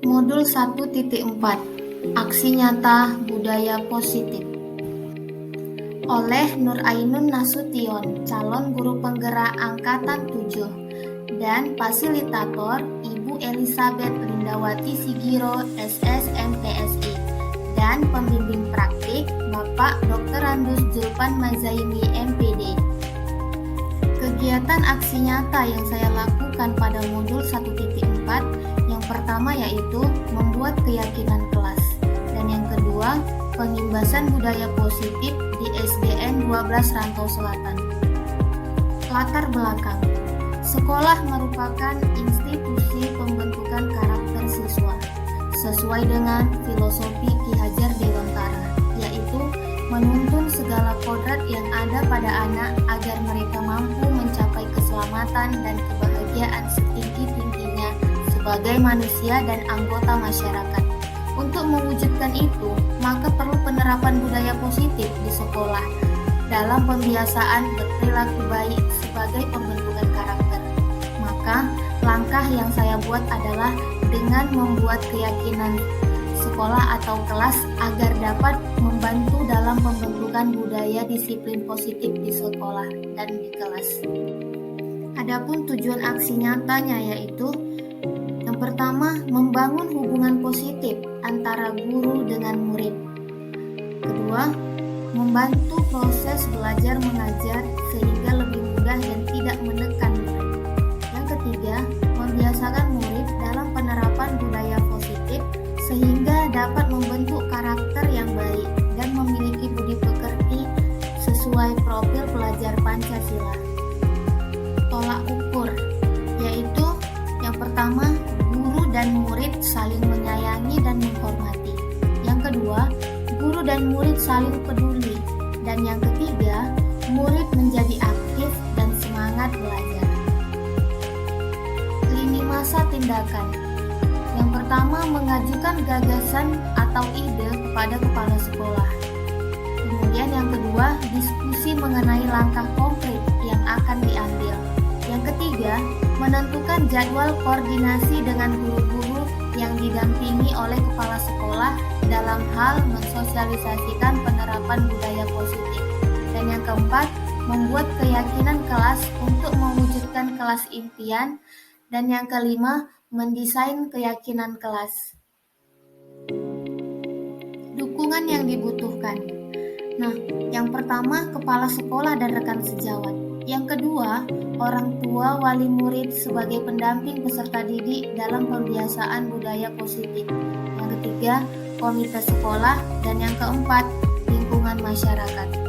Modul 1.4 Aksi Nyata Budaya Positif oleh Nur Ainun Nasution, calon guru penggerak Angkatan 7, dan fasilitator Ibu Elizabeth Lindawati Sigiro, SSMPSI, dan pembimbing praktik Bapak Dr. Randus Julpan Mazaini, MPD. Kegiatan aksi nyata yang saya lakukan pada modul 1.4 yang pertama yaitu membuat keyakinan kelas, dan yang kedua pengimbasan budaya positif di SDN 12 Rantau Selatan. Latar belakang: sekolah merupakan institusi pembentukan karakter siswa sesuai dengan filosofi Ki Hajar Dewantara, yaitu menuntun segala kodrat yang ada pada anak agar mereka mampu mencapai keselamatan dan kebahagiaan setinggi-tingginya sebagai manusia dan anggota masyarakat. Untuk mewujudkan itu, maka perlu penerapan budaya positif di sekolah dalam pembiasaan berperilaku baik sebagai pembentukan karakter. Maka, langkah yang saya buat adalah dengan membuat keyakinan sekolah atau kelas agar dapat membantu dalam pembentukan budaya disiplin positif di sekolah dan di kelas. Adapun tujuan aksi nyatanya yaitu yang pertama, membangun hubungan positif antara guru dengan murid. Kedua, membantu proses belajar mengajar sehingga lebih mudah dan tidak menekan murid. Yang ketiga, membiasakan murid dalam penerapan budaya positif sehingga dapat membentuk karakter yang baik dan memiliki budi pekerti sesuai profil pelajar Pancasila. Tolak ukur, yaitu yang pertama, guru dan murid saling menyayangi dan menghormati. Yang kedua, guru dan murid saling peduli. Dan yang ketiga, murid menjadi aktif dan semangat belajar. Lini masa tindakan. Yang pertama, mengajukan gagasan atau ide kepada kepala sekolah. Kemudian yang kedua, diskusi mengenai langkah konkret yang akan diambil. Yang ketiga, menentukan jadwal koordinasi dengan guru-guru yang didampingi oleh kepala sekolah dalam hal mensosialisasikan penerapan budaya positif. Dan yang keempat, membuat keyakinan kelas untuk mewujudkan kelas impian. Dan yang kelima, mendesain keyakinan kelas. Dukungan yang dibutuhkan. Nah, yang pertama, kepala sekolah dan rekan sejawat. Yang kedua, orang tua wali murid sebagai pendamping peserta didik dalam pembiasaan budaya positif. Yang ketiga, komite sekolah. Dan yang keempat, lingkungan masyarakat.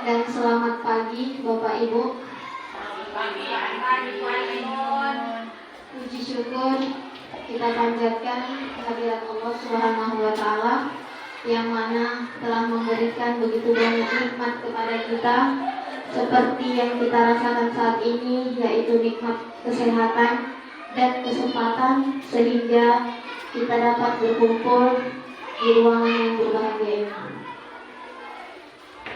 dan selamat pagi Bapak Ibu. Puji syukur kita panjatkan kehadirat Allah Subhanahu wa Ta'ala yang mana telah memberikan begitu banyak nikmat kepada kita, seperti yang kita rasakan saat ini, yaitu nikmat kesehatan dan kesempatan sehingga kita dapat berkumpul di ruangan yang berbahagia ini.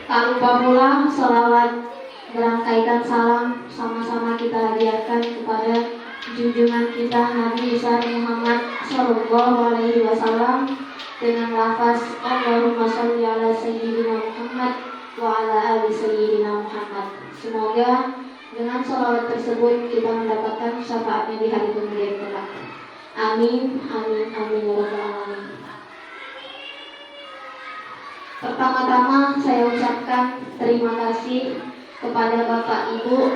Tak lupa pula selawat berangkaikan salam sama-sama kita hadiahkan kepada junjungan kita Nabi besar Muhammad Sallallahu Alaihi Wasallam dengan lafaz Allahumma sholli ala sayyidina Muhammad wa ala ali sayyidina Muhammad. Semoga dengan salawat tersebut kita mendapatkan syafaatnya di hari kemudian kelak. Amin, amin, amin ya rabbal alamin. Pertama-tama saya ucapkan terima kasih kepada Bapak Ibu,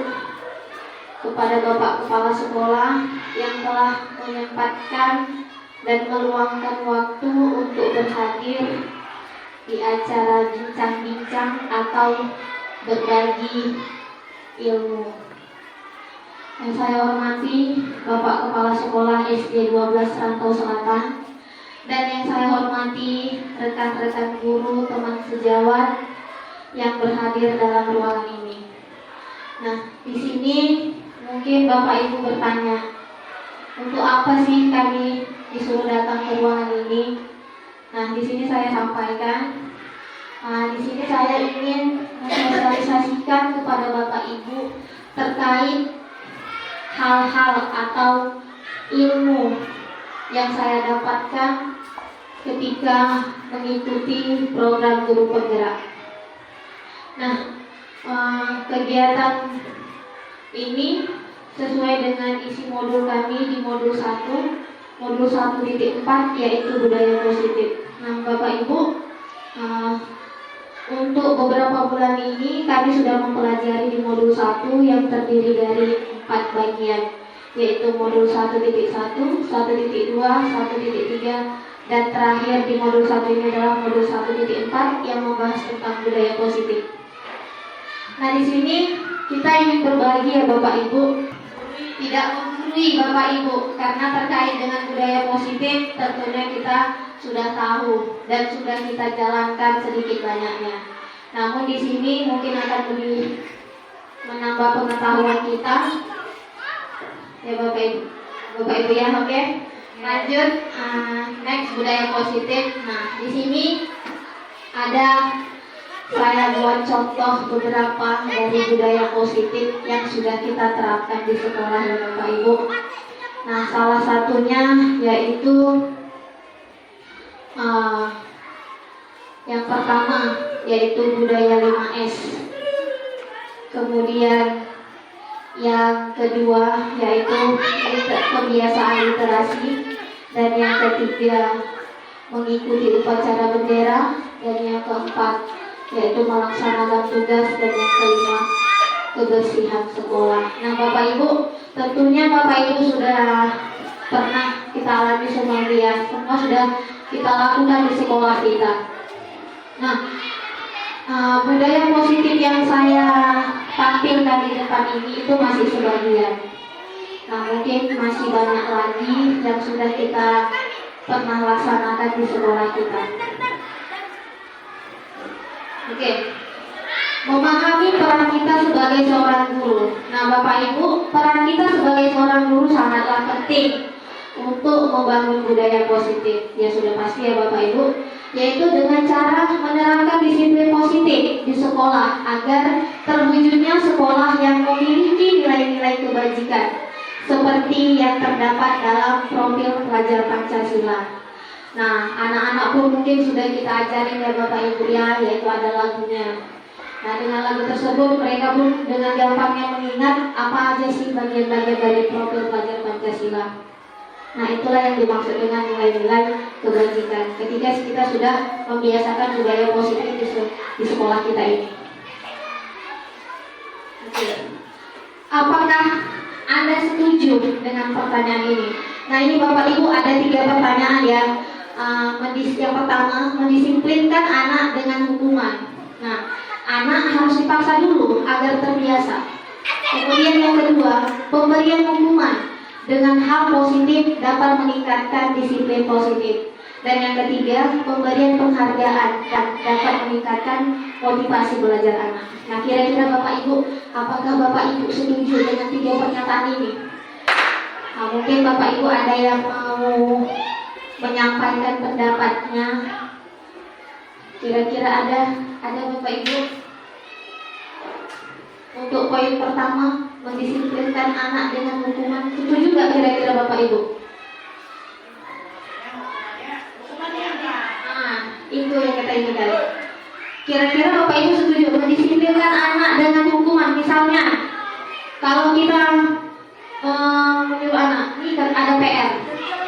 kepada Bapak Kepala Sekolah yang telah menyempatkan dan meluangkan waktu untuk berhadir di acara bincang-bincang atau berbagi ilmu. Yang saya hormati Bapak Kepala Sekolah SD 12 Rantau Selatan, dan yang saya hormati rekan-rekan guru, teman sejawat yang berhadir dalam ruangan ini. Nah, di sini mungkin Bapak Ibu bertanya, untuk apa sih kami disuruh datang ke ruangan ini? Nah, di sini saya sampaikan, di sini saya ingin mensosialisasikan kepada Bapak Ibu terkait hal-hal atau ilmu yang saya dapatkan ketika mengikuti program guru penggerak. Nah, kegiatan ini sesuai dengan isi modul kami di modul 1, modul 1.4, yaitu budaya positif. Nah, Bapak Ibu, untuk beberapa bulan ini kami sudah mempelajari di modul 1 yang terdiri dari 4 bagian, yaitu modul 1.1, 1.2, 1.3, dan terakhir di modul 1 ini adalah modul 1.4 yang membahas tentang budaya positif. Nah, di sini kita ingin berbagi ya Bapak Ibu, tidak menggurui Bapak Ibu, karena terkait dengan budaya positif tentunya kita sudah tahu dan sudah kita jalankan sedikit banyaknya. Namun di sini mungkin akan lebih menambah pengetahuan kita. Ya Bapak Ibu ya, oke. Lanjut, next budaya positif. Nah, di sini ada saya buat contoh beberapa dari budaya positif yang sudah kita terapkan di sekolah ya Bapak Ibu. Nah, salah satunya yaitu yang pertama yaitu budaya 5S. Kemudian yang kedua yaitu kebiasaan literasi, dan yang ketiga mengikuti upacara bendera, dan yang keempat yaitu melaksanakan tugas, dan yang kelima kebersihan sekolah. Nah, Bapak Ibu, tentunya Bapak Ibu sudah pernah kita alami semua ya, semua sudah kita lakukan di sekolah kita. Nah, budaya positif yang saya tampilkan di depan ini itu masih sebagian. Nah, mungkin masih banyak lagi yang sudah kita pernah laksanakan di sekolah kita. Oke. Memahami peran kita sebagai seorang guru. Nah, Bapak Ibu, peran kita sebagai seorang guru sangatlah penting untuk membangun budaya positif. Ya sudah pasti ya Bapak Ibu, yaitu dengan cara menerapkan disiplin positif di sekolah agar terwujudnya sekolah yang memiliki nilai-nilai kebajikan seperti yang terdapat dalam profil pelajar Pancasila. Nah, anak-anak pun mungkin sudah kita ajarin ya Bapak Ibu ya, yaitu ada lagunya. Nah, dengan lagu tersebut mereka pun dengan gampangnya mengingat apa aja sih bagian-bagian dari profil pelajar Pancasila. Nah, itulah yang dimaksud dengan nilai-nilai kebajikan ketika kita sudah membiasakan budaya positif di sekolah kita ini. Apakah Anda setuju dengan pertanyaan ini? Nah, ini Bapak Ibu ada 3 pertanyaan ya. Yang pertama, mendisiplinkan anak dengan hukuman. Nah, anak harus dipaksa dulu agar terbiasa. Kemudian yang kedua, pemberian hukuman dengan hal positif dapat meningkatkan disiplin positif. Dan yang ketiga, pemberian penghargaan dapat meningkatkan motivasi belajar anak. Nah, kira-kira Bapak Ibu, apakah Bapak Ibu setuju dengan 3 pernyataan ini? Nah, mungkin Bapak Ibu ada yang mau menyampaikan pendapatnya. Kira-kira ada Bapak Ibu? Untuk poin pertama, mendisiplinkan anak dengan hukuman, setuju nggak kira-kira Bapak Ibu? Nah, itu yang kita inginkan. Kira-kira Bapak Ibu setuju mendisiplinkan anak dengan hukuman? Misalnya, kalau kita menyuruh anak, ini kan ada PR,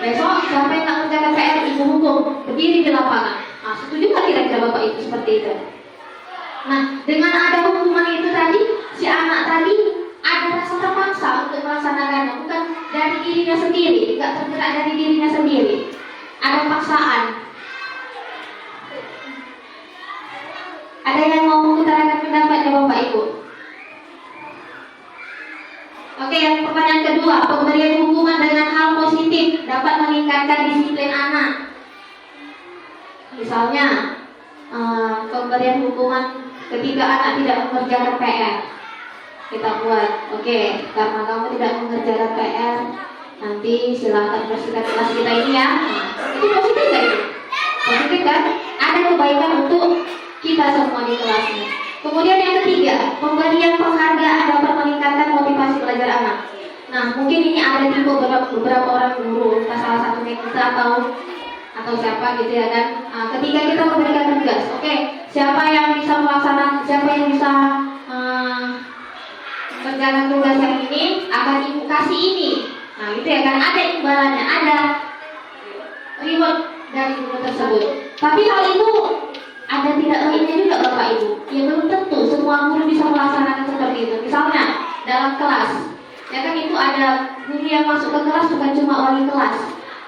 besok siapa yang tak mengerjakan PR, ibu hukum, berdiri di lapangan. Nah, setuju nggak kira-kira Bapak Ibu seperti itu? Nah, dengan ada hukuman itu tadi, si anak tadi ada rasa terpaksa untuk melaksanakannya, bukan dari dirinya sendiri, tidak tergerak dari dirinya sendiri. Ada paksaan. Ada yang mau mengutarakan pendapatnya Bapak Ibu? Oke, yang pertanyaan kedua, pemberian hukuman dengan hal positif dapat meningkatkan disiplin anak. Misalnya, pemberian hukuman ketika anak tidak mengerjakan PR. Kita buat, oke, karena kamu tidak mengerjakan PR, nanti silakan bersihkan kelas kita ini ya. Itu positif kan? Positif kan? Ada kebaikan untuk kita semua di kelasnya. Kemudian yang ketiga, pemberian penghargaan dapat meningkatkan motivasi belajar anak. Nah, mungkin ini ada di beberapa orang guru, salah satunya kita atau siapa gitu ya kan. Nah, ketika kita memberikan tugas, oke, siapa yang bisa melaksanakan, siapa yang bisa mengerjakan tugas yang ini akan ibu kasih ini. Nah, gitu ya kan, ada imbalannya, ada reward dari guru tersebut. Tapi hal itu ada tidak baiknya juga Bapak Ibu. Ya belum tentu semua guru bisa melaksanakan seperti itu. Misalnya dalam kelas, ya kan itu ada guru yang masuk ke kelas bukan cuma wali kelas.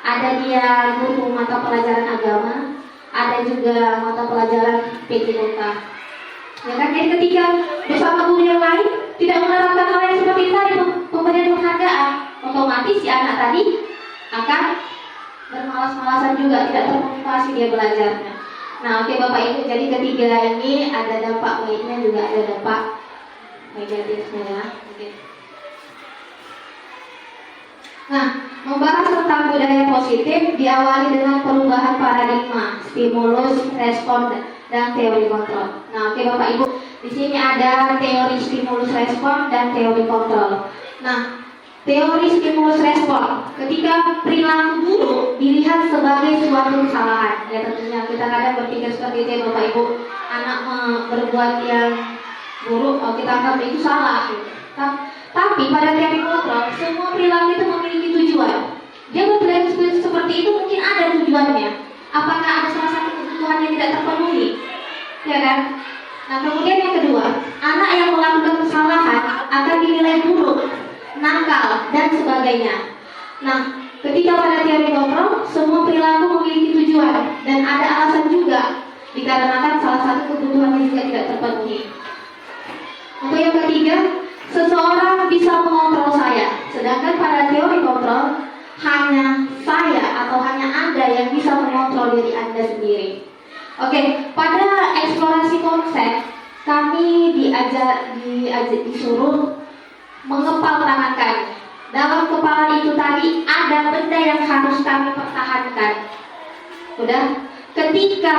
Ada dia guru mata pelajaran agama, ada juga mata pelajaran PTK. Ya kan, jadi ketika bersama guru yang lain tidak menerapkan hal yang seperti tadi, pemberian penghargaan, otomatis si anak tadi akan bermalas-malasan juga, tidak termotivasi dia belajarnya. Nah, oke Bapak Ibu, jadi ketiga ini ada dampak baiknya juga ada dampak negatifnya ya. Oke. Nah, membahas tentang budaya positif diawali dengan perubahan paradigma, stimulus, respon, dan teori kontrol. Nah, oke Bapak Ibu, di sini ada teori stimulus respon dan teori kontrol. Nah, teori stimulus respon, ketika perilaku buruk dilihat sebagai suatu kesalahan. Ya tentunya kita kadang berpikir seperti itu ya Bapak Ibu, anak berbuat yang buruk, kita anggap itu salah. Tapi pada teori kontrol, semua perilaku itu memiliki tujuan. Dia berperilaku seperti itu mungkin ada tujuannya. Apakah ada salah satu kebutuhan yang tidak terpenuhi? Ya kan? Nah, kemudian yang kedua, anak yang melakukan kesalahan akan dinilai buruk, nakal, dan sebagainya. Nah, ketika pada teori kontrol, semua perilaku memiliki tujuan dan ada alasan juga, dikarenakan salah satu kebutuhannya juga tidak terpenuhi. Untuk yang ketiga, seseorang bisa mengontrol saya, sedangkan pada teori kontrol hanya saya atau hanya Anda yang bisa mengontrol diri Anda sendiri. Oke, pada eksplorasi konsep kami disuruh mengepal tangan kami. Dalam kepala itu tadi ada benda yang harus kami pertahankan. Udah, ketika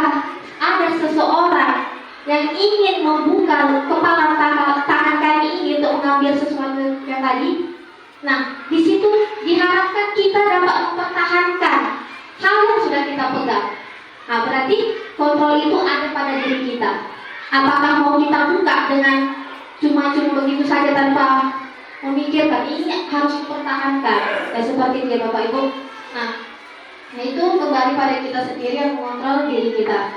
ada seseorang yang ingin membuka kepala tangan kami ini untuk mengambil sesuatu yang tadi, nah di situ diharapkan kita dapat mempertahankan hal yang sudah kita pegang. Nah, berarti kontrol itu ada pada diri kita. Apakah mau kita buka dengan cuma begitu saja tanpa memikirkan ini harus dipertahankan, ya seperti itu ya Bapak Ibu. Nah itu kembali pada kita sendiri yang mengontrol diri kita.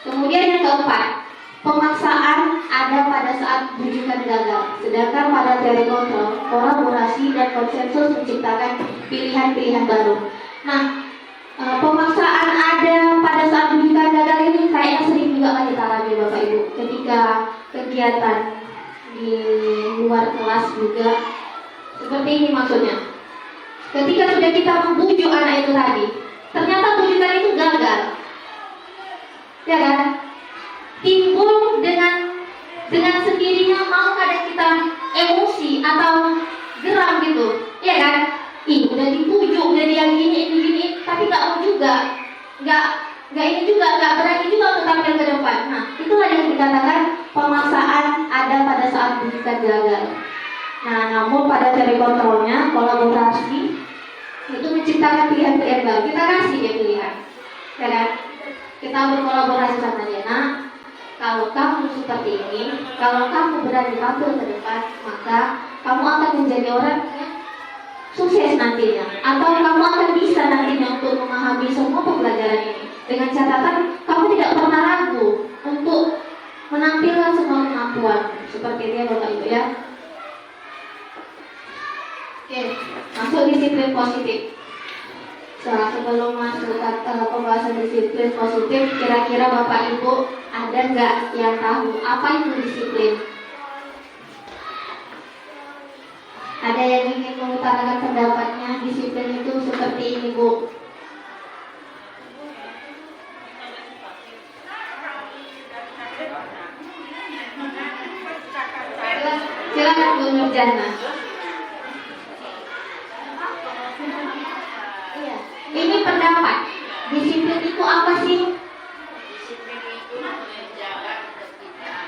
Kemudian yang keempat, pemaksaan ada pada saat rujukan gagal, sedangkan pada teori kontrol, kolaborasi dan konsensus menciptakan pilihan-pilihan baru. Nah, pemaksaan ada pada saat rujukan gagal ini kayaknya sering juga kita alami Bapak Ibu, ketika kegiatan di luar kelas juga seperti ini maksudnya. Ketika sudah kita membujuk anak itu tadi, ternyata bujukan itu gagal, ya kan? Timbul dengan sendirinya, mau kadang kita emosi atau geram gitu, ya kan? Ih, udah dipujuk, udah ini, tapi nggak mau juga, nggak ini juga, nggak berani juga untuk tampil ke depan. Nah, itulah yang dikatakan pemaksaan ada pada saat bujukan gagal. Nah, namun pada teori kontrolnya, kolaborasi itu menciptakan pilihan-pilihan baru. Kita kasih dia pilihan, ya kan? Kita berkolaborasi sama dia. Nah, kalau kamu seperti ini, kalau kamu berani tampil ke depan, maka kamu akan menjadi orang yang sukses nantinya, atau kamu akan bisa nantinya untuk memahami semua pembelajaran ini. Dengan catatan kamu tidak pernah ragu untuk menampilkan semua kemampuan. Seperti itu ya Bapak Ibu ya. Oke, masuk disiplin positif. Sebelum masuk pembahasan disiplin positif, kira-kira Bapak Ibu ada nggak yang tahu apa itu disiplin? Ada yang ingin mengutarakan pendapatnya? Disiplin itu seperti ini, Bu. Silakan Bu Nurjana. Iya, ini pendapat. Disiplin itu apa sih? Disiplin itu menjaga ketertiban.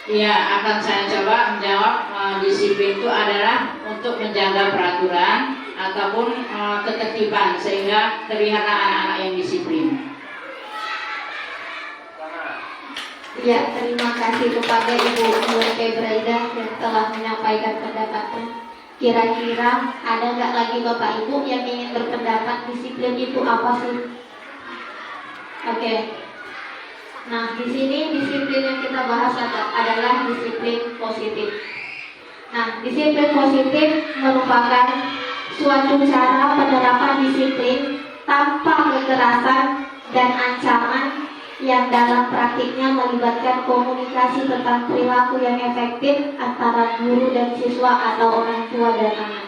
Iya, akan saya coba menjawab. Disiplin itu adalah untuk menjaga peraturan ataupun ketertiban sehingga terlihatlah anak-anak yang disiplin. Ya, terima kasih kepada Ibu Nur Febraida yang telah menyampaikan pendapatnya. Kira-kira ada nggak lagi Bapak Ibu yang ingin berpendapat disiplin itu apa sih? Oke. Nah, di sini disiplin yang kita bahas adalah disiplin positif. Nah, disiplin positif merupakan suatu cara penerapan disiplin tanpa kekerasan dan ancaman yang dalam praktiknya melibatkan komunikasi tentang perilaku yang efektif antara guru dan siswa atau orang tua dan anak.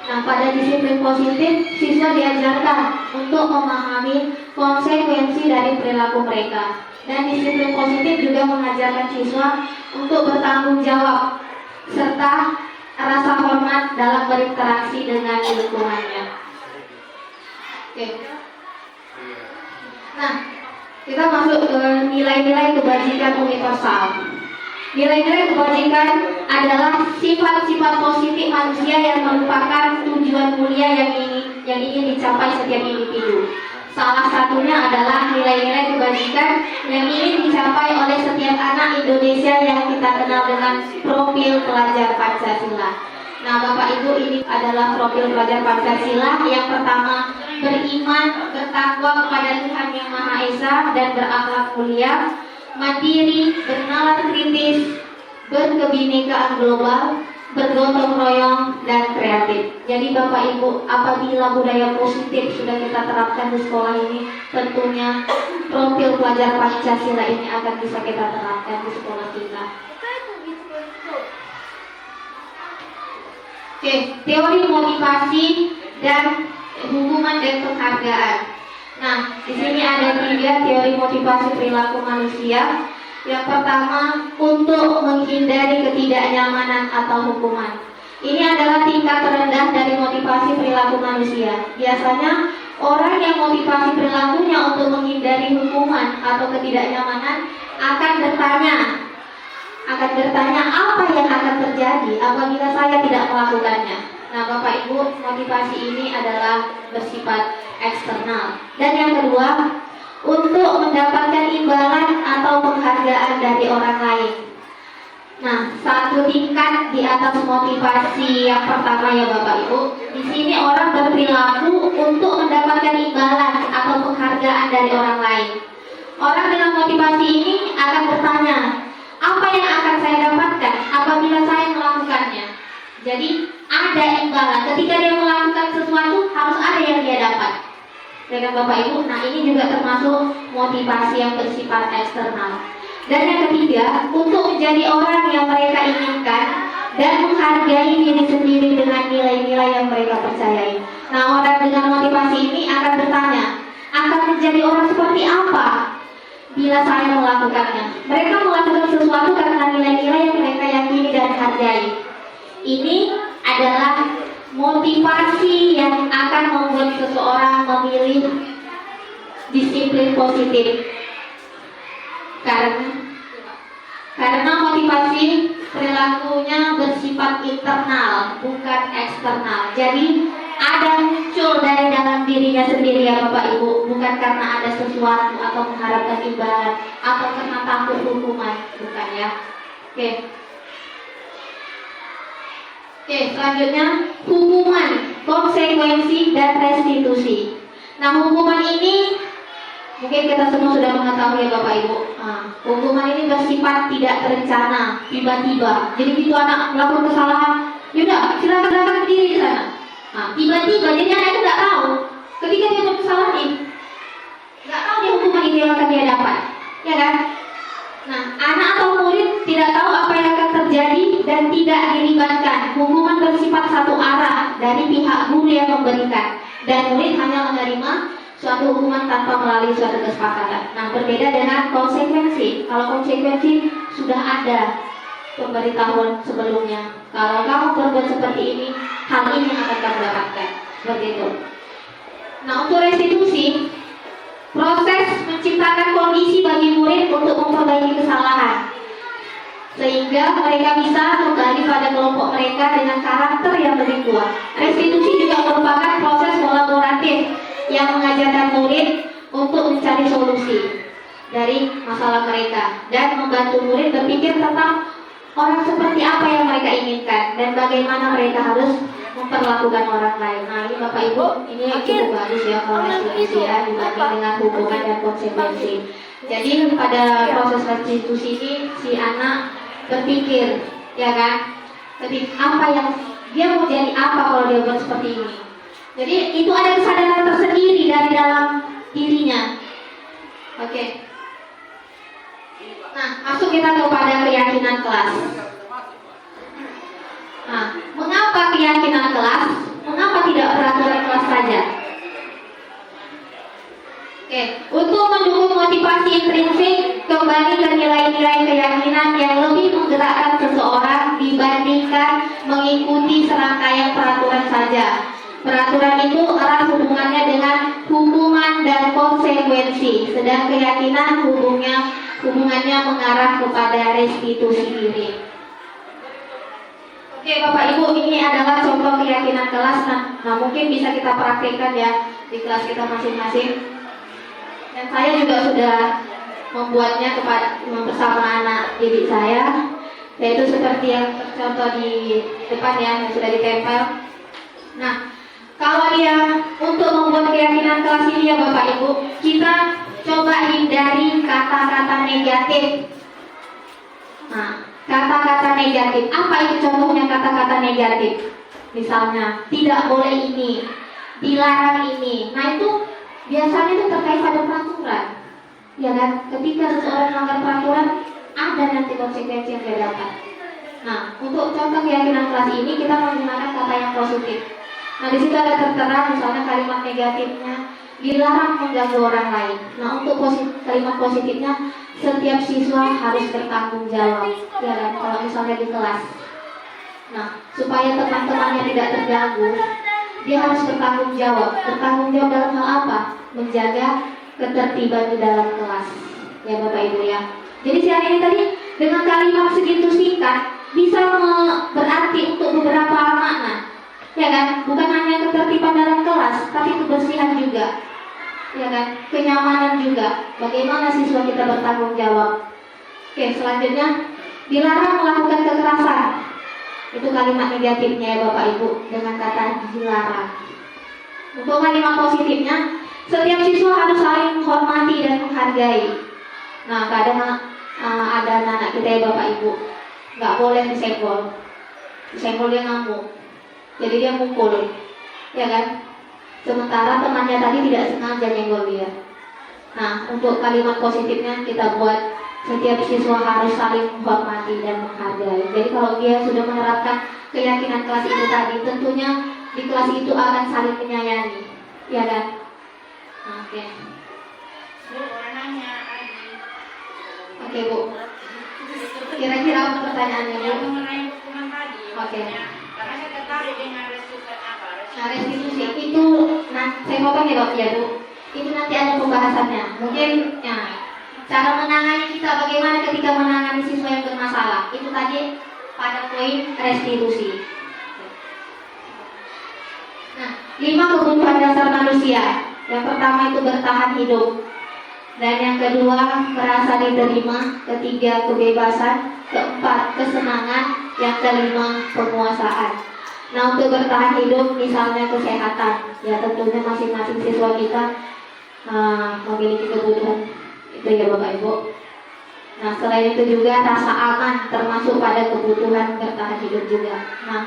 Nah, pada disiplin positif, siswa diajarkan untuk memahami konsekuensi dari perilaku mereka. Dan disiplin positif juga mengajarkan siswa untuk bertanggung jawab serta rasa hormat dalam berinteraksi dengan lingkungannya. Oke. Nah, kita masuk ke nilai-nilai kebajikan universal. Nilai-nilai kebajikan adalah sifat-sifat positif manusia yang merupakan tujuan mulia yang ingin dicapai setiap individu. Salah satunya adalah nilai-nilai kebajikan yang ingin dicapai oleh setiap anak Indonesia yang kita kenal dengan profil pelajar Pancasila. Nah, Bapak Ibu, ini adalah profil pelajar Pancasila. Yang pertama, beriman, bertakwa kepada Tuhan Yang Maha Esa dan berakhlak mulia, mandiri, bernalar kritis, berkebinekaan global, bergotong royong, dan kreatif. Jadi Bapak Ibu, apabila budaya positif sudah kita terapkan di sekolah ini, tentunya profil pelajar Pancasila ini akan bisa kita terapkan di sekolah kita. Oke, teori motivasi dan hukuman dan penghargaan. Nah, di sini ada 3 teori motivasi perilaku manusia. Yang pertama, untuk menghindari ketidaknyamanan atau hukuman. Ini adalah tingkat terendah dari motivasi perilaku manusia. Biasanya, orang yang motivasi perilakunya untuk menghindari hukuman atau ketidaknyamanan akan bertanya apa yang akan terjadi apabila saya tidak melakukannya. Nah, Bapak Ibu, motivasi ini adalah bersifat eksternal. Dan yang kedua, untuk mendapatkan imbalan atau penghargaan dari orang lain. Nah, satu tingkat di atas motivasi yang pertama ya Bapak Ibu. Di sini orang berperilaku untuk mendapatkan imbalan atau penghargaan dari orang lain. Orang dengan motivasi ini akan bertanya, apa yang akan saya dapatkan apabila saya melakukannya? Jadi ada imbalan. Ketika dia melakukan sesuatu harus ada yang dia dapat. Ya kan Bapak Ibu? Nah ini juga termasuk motivasi yang bersifat eksternal. Dan yang ketiga, untuk menjadi orang yang mereka inginkan dan menghargai diri sendiri dengan nilai-nilai yang mereka percayai. Nah orang dengan motivasi ini akan bertanya, akan menjadi orang seperti apa bila saya melakukannya? Mereka melakukan sesuatu karena nilai-nilai yang mereka yakini dan hargai. Ini adalah motivasi yang akan membuat seseorang memilih disiplin positif. Karena motivasi perilakunya bersifat internal, bukan eksternal. Jadi ada muncul dari dalam dirinya sendiri ya Bapak Ibu, bukan karena ada sesuatu atau mengharapkan imbalan atau karena takut hukuman, bukan ya. Oke, selanjutnya hukuman, konsekuensi dan restitusi. Nah, hukuman ini mungkin kita semua sudah mengetahui ya Bapak Ibu. Hukuman ini bersifat tidak terencana, tiba-tiba. Jadi begitu anak melakukan kesalahan, yaudah silakan berdiri di sana. Tiba-tiba jadi anak itu nggak tahu. Ketika dia melakukan kesalahan ini, nggak tahu dia hukuman ini yang akan dia dapat, ya kan? Nah, anak atau murid tidak tahu apa yang akan terjadi dan tidak dilibatkan. Hukuman bersifat satu arah dari pihak guru yang memberikan, dan murid hanya menerima suatu hukuman tanpa melalui suatu kesepakatan. Nah, berbeda dengan konsekuensi. Kalau konsekuensi sudah ada pemberitahuan sebelumnya. Kalau kamu berbuat seperti ini, hal ini yang akan kamu dapatkan. Seperti itu. Nah, untuk restitusi, proses menciptakan kondisi bagi murid untuk memperbaiki kesalahan, sehingga mereka bisa kembali pada kelompok mereka dengan karakter yang lebih kuat. Restitusi juga merupakan proses kolaboratif yang mengajarkan murid untuk mencari solusi dari masalah mereka dan membantu murid berpikir tentang orang seperti apa yang mereka inginkan dan bagaimana mereka harus memperlakukan orang lain. Nah ini Bapak Ibu, ini cukup bagus ya kalau restitusi ya dibanding dengan hukuman dan konsekuensi. Jadi pada proses restitusi ini si anak berpikir, ya kan, jadi apa yang dia mau jadi apa kalau dia buat seperti ini. Jadi itu ada kesadaran tersendiri dari dalam dirinya. Oke. Nah, masuk kita kepada keyakinan kelas. Nah, mengapa keyakinan kelas? Mengapa tidak peraturan kelas saja? Oke, untuk mendukung motivasi intrinsik, kembali ke nilai-nilai keyakinan yang lebih menggerakkan seseorang dibandingkan mengikuti serangkaian peraturan saja. Peraturan itu erat hubungannya dengan hukuman dan konsekuensi, sedang keyakinan hubungannya mengarah kepada restitusi diri. Oke Bapak Ibu, ini adalah contoh keyakinan kelas. Nah mungkin bisa kita praktikkan ya di kelas kita masing-masing. Dan saya juga sudah membuatnya bersama anak didik saya, yaitu seperti yang tercontoh di depan ya, yang sudah ditempel. Nah, kalau dia untuk membuat keyakinan kelas ini ya Bapak Ibu, kita coba hindari kata-kata negatif. Nah, kata-kata negatif, apa itu contohnya kata-kata negatif? Misalnya, tidak boleh ini, dilarang ini. Nah itu biasanya itu terkait pada peraturan, ya kan? Ketika seseorang melanggar peraturan, ada nanti konsekuensi yang dia dapat. Nah, untuk contoh keyakinan kelas ini kita menggunakan kata yang positif. Nah, di situ ada tertera misalnya kalimat negatifnya, dilarang mengganggu orang lain. Nah, untuk kalimat positifnya, setiap siswa harus bertanggung jawab, ya kan? Kalau misalnya di kelas. Nah, supaya teman-temannya tidak terganggu, dia harus bertanggung jawab. Bertanggung jawab dalam hal apa? Menjaga ketertiban di dalam kelas, ya Bapak Ibu ya. Jadi siang ini tadi dengan kalimat segitu singkat bisa berarti untuk beberapa makna, ya kan? Bukan hanya ketertiban dalam kelas, tapi kebersihan juga, ya kan? Kenyamanan juga. Bagaimana siswa kita bertanggung jawab? Oke, selanjutnya dilarang melakukan kekerasan. Itu kalimat negatifnya ya Bapak Ibu dengan kata dilarang. Untuk kalimat positifnya, setiap siswa harus saling menghormati dan menghargai. Nah, kadang ada anak kita ya Bapak Ibu nggak boleh disenggol. Disenggol dia ngamuk, jadi dia mukul, ya kan? Sementara temannya tadi tidak sengaja nyenggol dia. Nah, untuk kalimat positifnya kita buat setiap siswa harus saling menghormati dan menghargai. Jadi kalau dia sudah menerapkan keyakinan kelas itu tadi, tentunya di kelas itu akan saling menyayangi, ya kan? Oke. Bu, warnanya lagi. Oke, Bu. Kira-kira apa pertanyaannya, Bu? Yang mengenai hukuman tadi. Oke. Karena saya tertarik dengan restitusi apa? Nah, restitusi itu, nah saya potong ya, Dok, ya, Bu. Itu nanti ada pembahasannya. Mungkin ya, cara menangani kita bagaimana ketika menangani siswa yang bermasalah. Itu tadi pada poin restitusi. Nah, 5 kebutuhan dasar manusia. Yang pertama itu bertahan hidup. Dan yang kedua, merasa diterima. Ketiga, kebebasan. Keempat, kesenangan. Yang kelima, penguasaan. Nah, untuk bertahan hidup, misalnya kesehatan. Ya, tentunya masing-masing siswa kita memiliki kebutuhan itu ya Bapak Ibu. Nah, selain itu juga rasa aman termasuk pada kebutuhan bertahan hidup juga. Nah,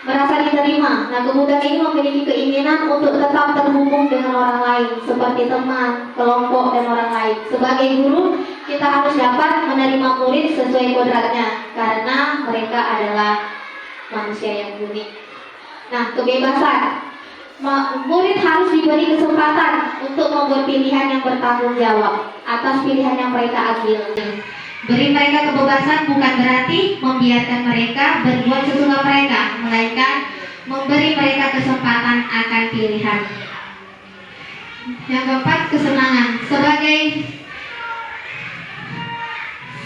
merasa diterima. Nah, kebutuhan ini memiliki keinginan untuk tetap terhubung dengan orang lain seperti teman, kelompok, dan orang lain. Sebagai guru, kita harus dapat menerima murid sesuai kodratnya karena mereka adalah manusia yang unik. Nah, kebebasan. Murid harus diberi kesempatan untuk membuat pilihan yang bertanggung jawab atas pilihan yang mereka ambil. Beri mereka kebebasan bukan berarti membiarkan mereka berbuat sesuka mereka, melainkan memberi mereka kesempatan akan pilihan. Yang keempat, kesenangan.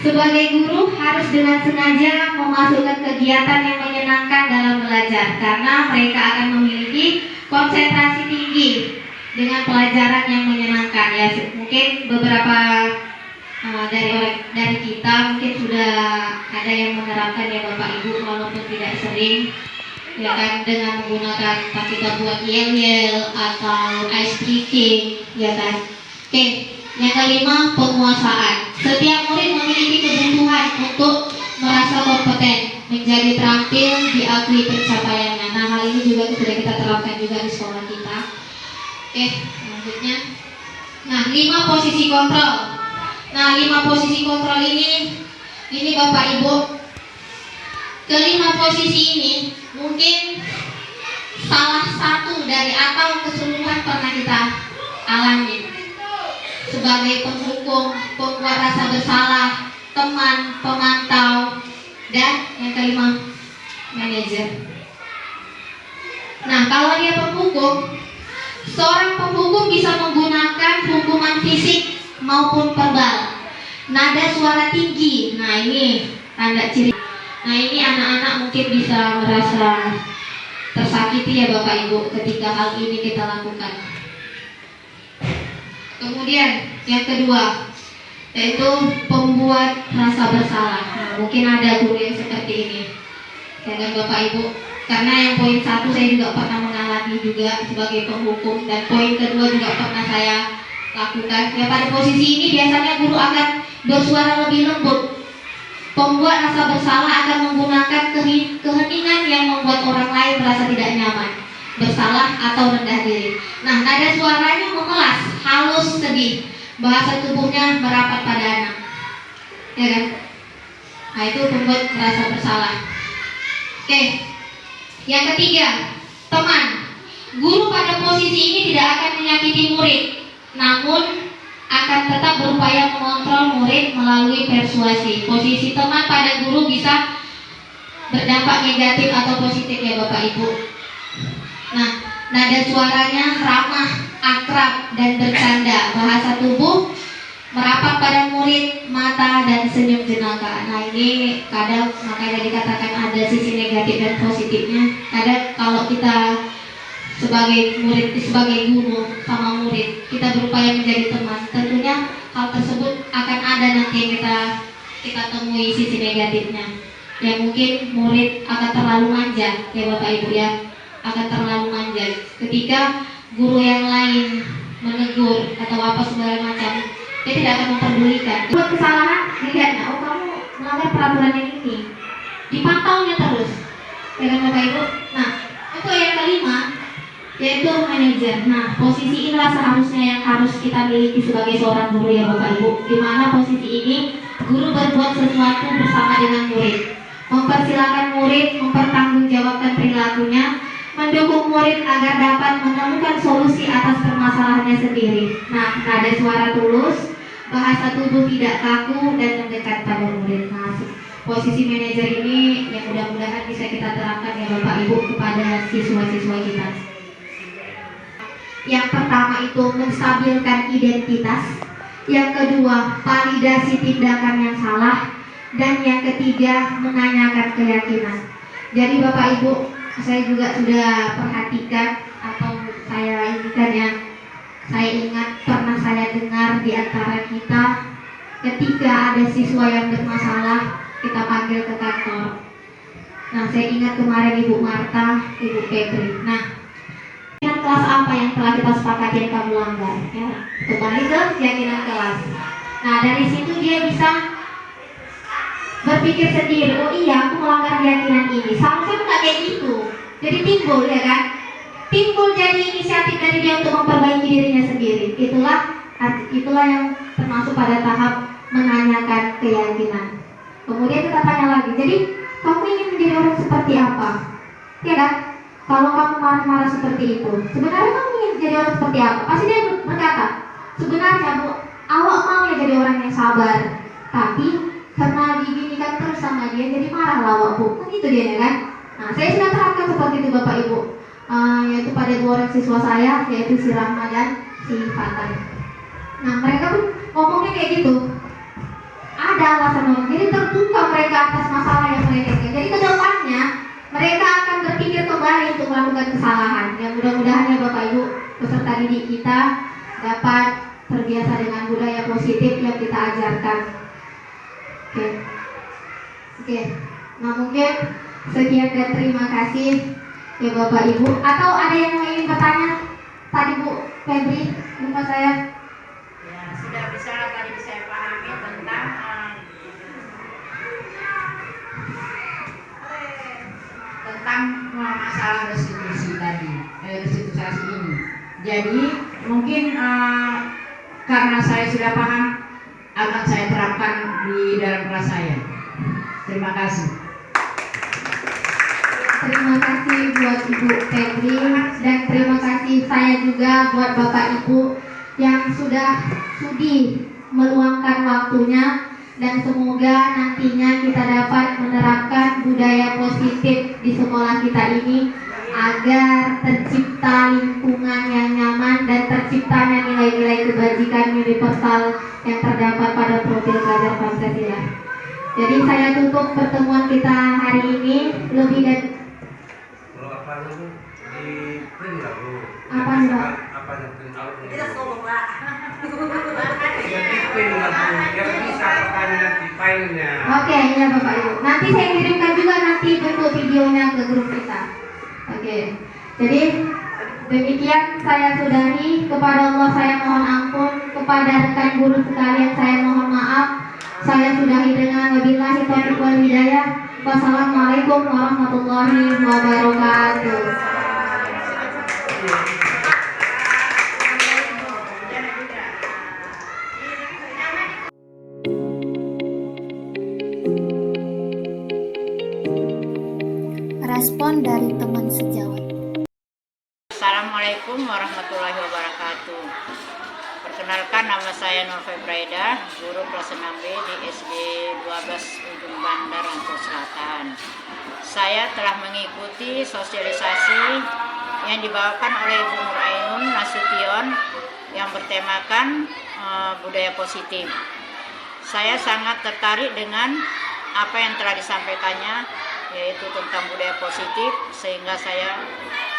Sebagai guru harus dengan sengaja memasukkan kegiatan yang menyenangkan dalam belajar karena mereka akan memiliki konsentrasi tinggi dengan pelajaran yang menyenangkan. Ya, mungkin beberapa dari kita mungkin sudah ada yang menerapkan ya Bapak Ibu, walaupun tidak sering, ya kan, dengan menggunakan kita buat yel-yel atau ice breaking, ya kan. Oke, yang kelima, penguasaan. Setiap murid memiliki kebutuhan untuk merasa kompeten, menjadi terampil, diakui pencapaiannya. Nah, hal ini juga sudah kita terapkan juga di sekolah kita. Oke, selanjutnya. Nah, 5 posisi kontrol. Nah, 5 posisi kontrol ini Bapak Ibu, kelima posisi ini mungkin salah satu dari atau keseluruhan pernah kita alami. Sebagai penghukum, pembuat rasa bersalah, teman, pemantau, dan yang kelima, manajer. Nah, kalau dia penghukum, seorang penghukum bisa menggunakan hukuman fisik maupun verbal. Nada suara tinggi, nah ini tanda ciri. Nah, ini anak-anak mungkin bisa merasa tersakiti ya Bapak Ibu ketika hal ini kita lakukan. Kemudian yang kedua, yaitu pembuat rasa bersalah. Nah, mungkin ada guru yang seperti ini, dan Bapak Ibu, karena yang poin 1 saya juga pernah mengalami juga sebagai penghukum, dan poin kedua juga pernah saya lakukan. Ya, pada posisi ini biasanya guru akan bersuara lebih lembut. Pembuat rasa bersalah akan menggunakan keheningan yang membuat orang lain merasa tidak nyaman, bersalah atau rendah diri. Nah, nada suaranya memelas, halus, sedih. Bahasa tubuhnya merapat pada anak, ya kan? Nah, itu pembuat merasa bersalah. Oke, yang ketiga, teman. Guru pada posisi ini tidak akan menyakiti murid, namun akan tetap berupaya mengontrol murid melalui persuasi. Posisi teman pada guru bisa berdampak negatif atau positif ya Bapak Ibu. Nah, nada suaranya ramah, akrab, dan bercanda. Bahasa tubuh merapat pada murid, mata, dan senyum jenaka. Nah, ini kadang makanya dikatakan ada sisi negatif dan positifnya. Kadang kalau kita sebagai murid, sebagai guru sama murid, kita berupaya menjadi teman, tentunya hal tersebut akan ada nanti yang kita temui sisi negatifnya. Ya, mungkin murid akan terlalu manja ya Bapak Ibu ya, akan terlalu manja ketika guru yang lain menegur atau apa segala macam, dia tidak akan memperdulikan. Buat kesalahan, dilihatnya, oh kamu melanggar peraturan yang ini, dipantaunya terus. Ya kan Bapak Ibu? Nah, untuk yang kelima yaitu manajer. Nah, posisi inilah seharusnya yang harus kita miliki sebagai seorang guru ya Bapak Ibu. Di mana posisi ini guru berbuat sesuatu bersama dengan murid, mempersilahkan murid mempertanggungjawabkan perilakunya, mendukung murid agar dapat menemukan solusi atas permasalahannya sendiri. Nah, nada suara tulus, bahasa tubuh tidak kaku dan mendekat pada murid. Nah, posisi manajer ini yang mudah-mudahan bisa kita terapkan ya Bapak Ibu kepada siswa-siswa kita. Yang pertama itu menstabilkan identitas, yang kedua validasi tindakan yang salah, dan yang ketiga menanyakan keyakinan. Jadi Bapak Ibu, saya juga sudah perhatikan atau saya inginkan yang saya ingat pernah saya dengar di antara kita ketika ada siswa yang bermasalah kita panggil ke kantor. Nah, saya ingat kemarin Ibu Marta, Ibu Febri. Nah, kelas apa yang telah kita sepakati yang kamu langgar? Ya, kembali ke keyakinan kelas. Nah, dari situ dia bisa berpikir sendiri, oh iya aku melanggar keyakinan ini. Seharusnya nggak kayak gitu. Jadi timbul ya kan? Timbul jadi inisiatif dari dia untuk memperbaiki dirinya sendiri. Itulah yang termasuk pada tahap menanyakan keyakinan. Kemudian kita tanya lagi, jadi kamu ingin menjadi orang seperti apa? Ya kan? Kalau kamu marah-marah seperti itu, sebenarnya kamu ingin jadi orang seperti apa? Pasti dia berkata, sebenarnya Bu, awak mau ya jadi orang yang sabar, tapi karena diginikan terus sama dia, jadi marah lah awak Bu. Kan itu dia ya kan? Nah, saya sudah terapkan seperti itu Bapak Ibu, yaitu pada dua orang siswa saya, yaitu si Rahma dan si Fatan. Nah, mereka pun ngomongnya kayak gitu. Ada alasan orang, jadi terbuka mereka atas masalah yang mereka inginkan. Jadi kedepannya mereka akan berpikir kembali untuk melakukan kesalahan. Ya mudah-mudahan ya Bapak Ibu peserta didik kita dapat terbiasa dengan budaya positif yang kita ajarkan. Oke. Nah mungkin sekian dan terima kasih ya Bapak Ibu. Atau ada yang ingin bertanya tadi Bu Febri, lupa saya. Ya, sudah bisa tadi saya pahami tentang masalah restitusi tadi, restitusi ini. Jadi mungkin karena saya sudah paham, akan saya terapkan di dalam kelas saya. Terima kasih. Terima kasih buat Ibu Febri dan terima kasih saya juga buat Bapak Ibu yang sudah sudi meluangkan waktunya, dan semoga nantinya kita dapat menerapkan budaya positif di sekolah kita ini agar tercipta lingkungan yang nyaman dan terciptanya nilai-nilai kebajikan universal yang terdapat pada profil pelajar Pancasila. Jadi saya tutup pertemuan kita hari ini. Lebih dan di print nggak Bu? apa nih Pak? Apa yang print out? Tidak sombong Pak. Ya di print nggak Bu? Yang bisa pertanyaan di filenya. Oke, ya Bapak Ibu. Nanti saya kirimkan juga nanti bentuk videonya ke grup kita. Oke. Jadi demikian saya sudahi. Kepada Allah saya mohon ampun. Kepada rekan guru sekalian saya mohon maaf. Saya sudahi dengan wabillahi taufiq wal hidayah. Wassalamualaikum warahmatullahi wabarakatuh. Respon dari teman sejawat. Assalamualaikum warahmatullahi wabarakatuh. Perkenalkan, nama saya Nur Febraida, guru kelas 6B di SD 12 Ujung Bandar, Lampung Selatan. Saya telah mengikuti sosialisasi yang dibawakan oleh Ibu Nur Ainun Nasution yang bertemakan budaya positif. Saya sangat tertarik dengan apa yang telah disampaikannya, yaitu tentang budaya positif, sehingga saya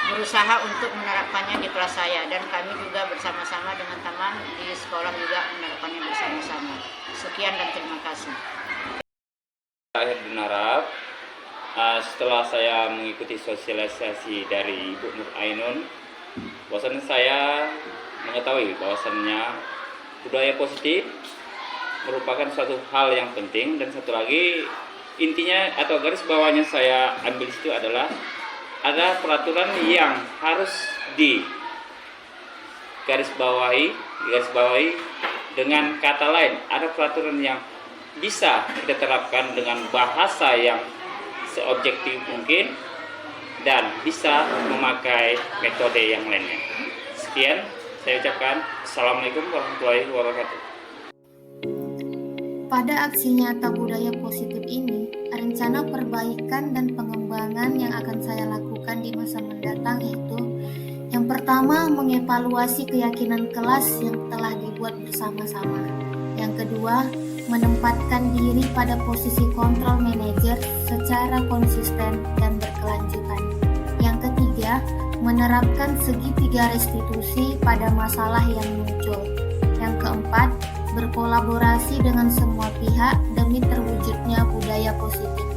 berusaha untuk menerapkannya di kelas saya, dan kami juga bersama-sama dengan teman di sekolah juga menerapkannya bersama-sama. Sekian dan terima kasih. Akhir Denarap, setelah saya mengikuti sosialisasi dari Ibu Nur Ainun, bahwasannya saya mengetahui bahwasannya budaya positif merupakan suatu hal yang penting, dan satu lagi intinya atau garis bawahnya saya ambil itu adalah ada peraturan yang harus di garis bawahi dengan kata lain. Ada peraturan yang bisa kita terapkan dengan bahasa yang seobjektif mungkin dan bisa memakai metode yang lainnya. Sekian saya ucapkan. Assalamualaikum warahmatullahi wabarakatuh. Pada aksi nyata budaya positif ini, rencana perbaikan dan pengembangan yang akan saya lakukan di masa mendatang yaitu yang pertama, mengevaluasi keyakinan kelas yang telah dibuat bersama-sama. Yang kedua, menempatkan diri pada posisi kontrol manajer secara konsisten dan berkelanjutan. Yang ketiga, menerapkan segitiga restitusi pada masalah yang muncul. Yang keempat, berkolaborasi dengan semua pihak demi terwujudnya budaya positif.